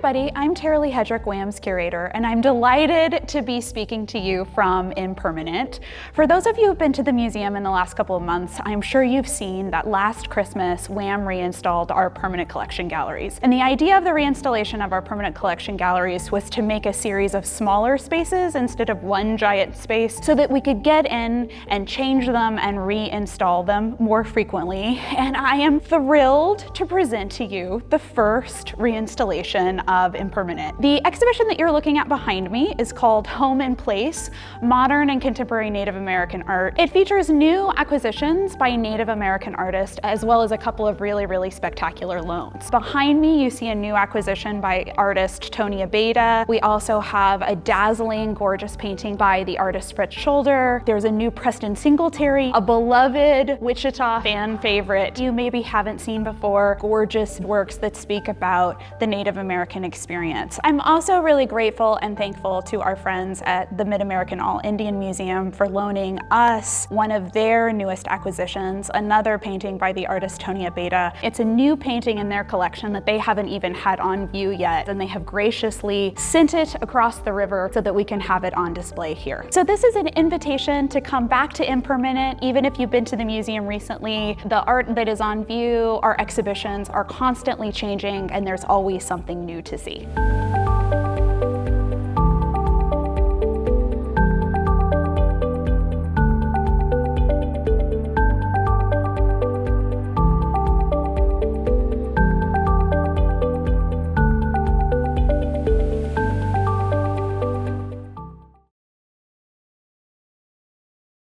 everybody, I'm Tera Hedrick, WAM's curator, and I'm delighted to be speaking to you from Impermanent. For those of you who've been to the museum in the last couple of months, I'm sure you've seen that last Christmas, WAM reinstalled our permanent collection galleries. And the idea of the reinstallation of our permanent collection galleries was to make a series of smaller spaces instead of one giant space so that we could get in and change them and reinstall them more frequently. And I am thrilled to present to you the first reinstallation of Impermanent. The exhibition that you're looking at behind me is called Home in Place, Modern and Contemporary Native American Art. It features new acquisitions by Native American artists, as well as a couple of really spectacular loans. Behind me, you see a new acquisition by artist Tony Abeda. We also have a dazzling, gorgeous painting by the artist Fritz Scholder. There's a new Preston Singletary, a beloved Wichita fan favorite you maybe haven't seen before. Gorgeous works that speak about the Native American experience. I'm also really grateful and thankful to our friends at the Mid-American All-Indian Museum for loaning us one of their newest acquisitions, another painting by the artist Tony Abeda. It's a new painting in their collection that they haven't even had on view yet, and they have graciously sent it across the river so that we can have it on display here. So this is an invitation to come back to Impermanent. Even if you've been to the museum recently, the art that is on view, our exhibitions are constantly changing, and there's always something new to see.